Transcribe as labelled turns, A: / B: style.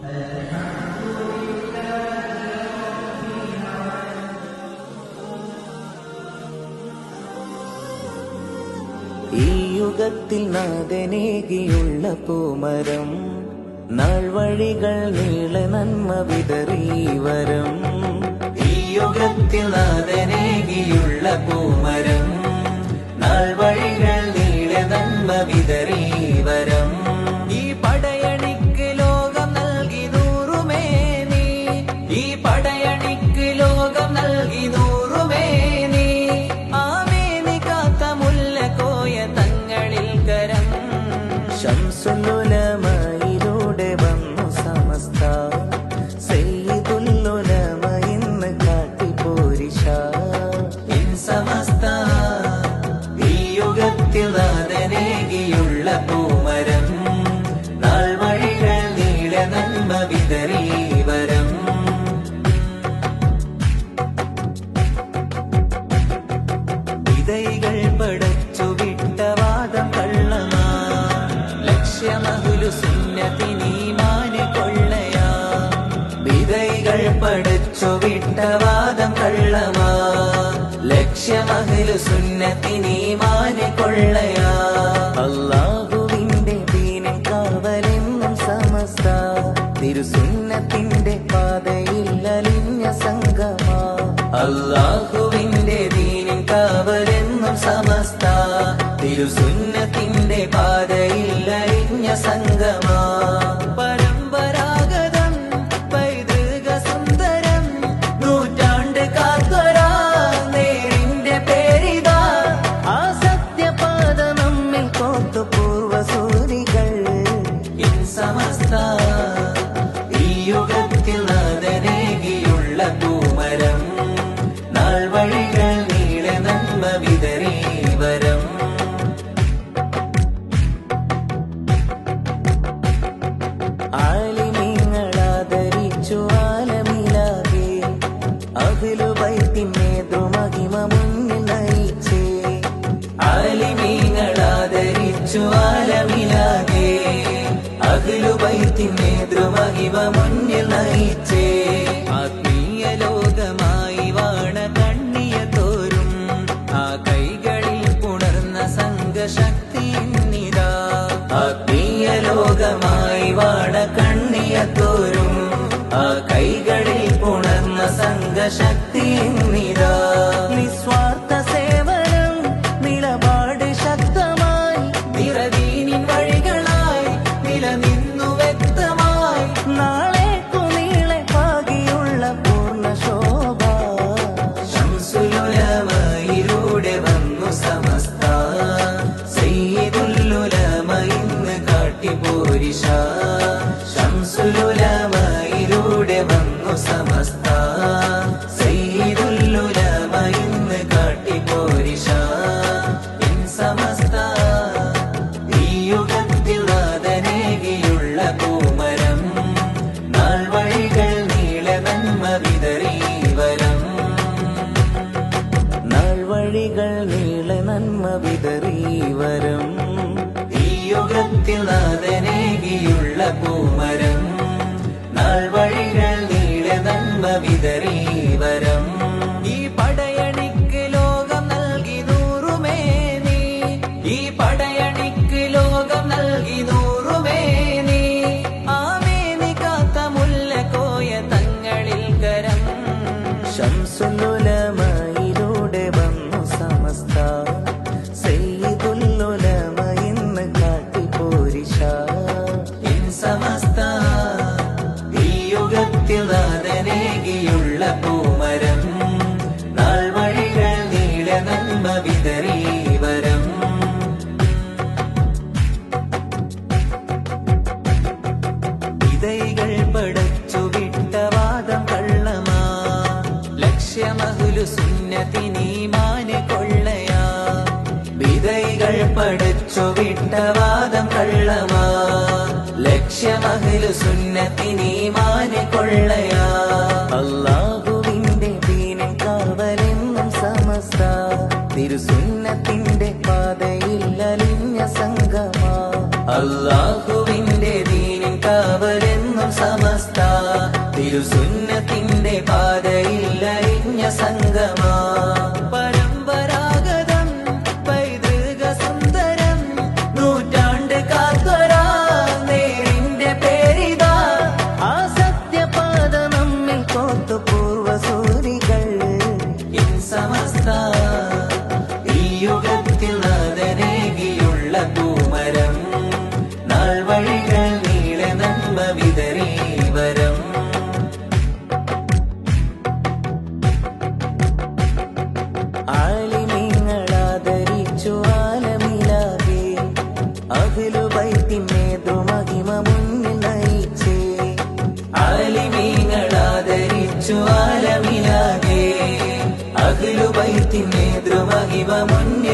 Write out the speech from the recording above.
A: ഈ യുഗത്തിൽ നാഥനേകിയുള്ള പൂമരം, നാൾ വഴികൾ നീളെ നന്മ വിതറി വരം. ഈ യുഗത്തിൽ നാഥനേകിയുള്ള പൂമരം, നാൾ വഴികൾ നീളെ നന്മ വിതറി വരം. ഈ പടയണിക്ക് ലോകം നൽകി നൂറുമേനി, ഈ പടയണിക്ക് ലോകം നൽകി നൂറുമേനി. ആമേനി കാത്ത മുല്ലക്കോയ തങ്ങളിൽ കരം. ശംസുലുലമയിലൂടെ വന്നു സമസ്ത, സയ്യിദുല്ലുലമ ഇന്ന് കാട്ടിപ്പോരിശ. ഇൻ സമസ്ത ഈ യുഗത്തിൽ നാഥനേകിയുള്ള പൂമരം, നാൾ വഴികൾ നീളെ നന്മ വിതറി വരം. വിതൈകൾ പടച്ചു വിട്ട വാദം കള്ളമാ, ലക്ഷ്യമഹുലു സുന്നത്തിനീമാന് കൊള്ളയാ. വിതൈകൾ പടച്ചു വിട്ട വാദം കള്ളമാ, ലക്ഷ്യമഹുലു സുന്നത്തിനീമാന് കൊള്ളയാ. അല്ലാഹുവിന്റെ ദീനിൻ കാവലെന്നും സമസ്ത, തിരുസുന്നത്തിന്റെ പാതയിൽ അലിഞ്ഞ സംഗമാ. അല്ലാഹുവിന്റെ ദീനിൻ കാവലെന്നും സമസ്ത, തിരുസുന്നത്തിന്റെ പാതയിൽ അലിഞ്ഞ സംഗമാ. പരമ്പരാഗതം പൈതൃക സുന്ദരം, നൂറ്റാണ്ട് കാത്തൊരാ നേരിന്റെ പേരിതാ. ആ സത്യപാത നമ്മിൽ കോർത്തു പൂർവസൂരികൾ. ഇൻ സമസ്ത ഈ യുഗത്തിൽ നാഥനേകിയുള്ള പൂമരം, നാൾ വഴികൾ നീളെ നന്മ വിതറി വരം. ആലിമീങ്ങളാദരിച്ചു ആലമിലാകെ, അഹ്ലു ബൈത്തിൻ നേതൃമഹിമ മുന്നിൽ നയിച്ചേ. ആലിമീങ്ങളാദരിച്ചു ആലമിലാകെ, അഹ്ലു ബൈത്തിൻ നേതൃമഹിമ മുന്നിൽ നയിച്ചേ. ആത്മീയ ലോകമായി വാണ കണ്ണിയ തോരും, ആ കൈകളിൽ പുണർന്ന സംഘശക്തി ഇന്നിതാ. ആത്മീയ ലോകമായി വാണ കണ്ണിയ തോരും, ആ കൈകളിൽ പുണർന്ന സംഘശക്തി ഇന്നിതാ. നിസ്വാർത്ഥ സേവനം നിലപാട് ശക്തമായി, നിറദീനിൻ വഴികളായി നിലനിന്നു വ്യക്തമായി. നാളേക്കു നീളെ പാകിയുള്ള പൂർണ്ണ ശോഭ. ശംസുലുലമയിലൂടെ വന്നു സമസ്ത, സയ്യിദുല്ലുലമ ഇന്ന് കാട്ടിപ്പോരിശ. ശംസുലുലമയിലൂടെ വന്നു സമസ്ത, സയ്യിദുല്ലുലമ ഇന്ന് കാട്ടിപ്പോരിശ. ഇൻ സമസ്ത ഈ യുഗത്തിൽ നാഥനേകിയുള്ള പൂമരം, നാൾ വഴികൾ നീളെ നന്മ വിതറി വരം. നാൾ വഴികൾ നീളെ നന്മ വിതറി വരം. ഈ യുഗത്തിൽ നാഥനേകിയുള്ള പൂമരം, നാൾ വഴികൾ നീളെ നന്മ വിതറി വരം. ഈ പടയണിക്ക് ലോകം നൽകി നൂറുമേനി, ഈ പടയണിക്ക് ലോകം നൽകി നൂറുമേനി. ആമേനി കാത്ത മുല്ലക്കോയ തങ്ങളിൽ കരം. ശംസുലുലമയിലൂടെ വന്നു സമസ്ത, സയ്യിദുല്ലുലമ ഇന്ന് കാട്ടിപ്പോരിശ. ഇൻ സമസ്ത ഈ യുഗത്തിൽ നാഥനേകിയുള്ള പൂമരം, നാൾ വഴികൾ നീളെ നന്മ വിതറി വരം. വിതൈകൾ പടച്ചു വിട്ട വാദം കള്ളമാ, ലക്ഷ്യമഹുലു സുന്നത്തിനീമാന് കൊള്ളയാ. വിതൈകൾ പടച്ചു വിട്ട വാദം കള്ളമാ, ലക്ഷ്യമഹ്ലു സുന്നത്തിനീമാന് കൊള്ളയാ. അല്ലാഹുവിന്റെ ദീനിൻ കാവലെന്നും സമസ്ത, തിരുസുന്നത്തിന്റെ പാതയിൽ അലിഞ്ഞ സംഗമാ. അല്ലാഹുവിന്റെ ദീനിൻ കാവലെന്നും എന്നും സമസ്ത തിരുസുന്നത്തിന്റെ പാതയിൽ അരിഞ്ഞ സംഗമാ പരമ്പരാഗതം പൈതൃക സുന്ദരം നൂറ്റാണ്ട് കാത്തൊരാ നേരിന്റെ പേരിതാ ആ സത്യപാത നമ്മിൽ കോർത്തു പൂർവസൂരികൾ ഇൻ സമസ്ത ഈ യുഗത്തിൽ നാദനേകിയുള്ള പൂമരം നാൾ വഴികൾ നീളെ നന്മ വിതറി വരം ആലിമീങ്ങളാദരിച്ചു ആലമിലാകെ അഹ്ലുബൈത്തിൻ നേതൃമഹിമ മുന്നിൽ നയിച്ചേ ആലിമീങ്ങളാദരിച്ചു ആലമിലാകെ അഹ്ലുബൈത്തിൻ നേതൃമഹിമ മുന്നിൽ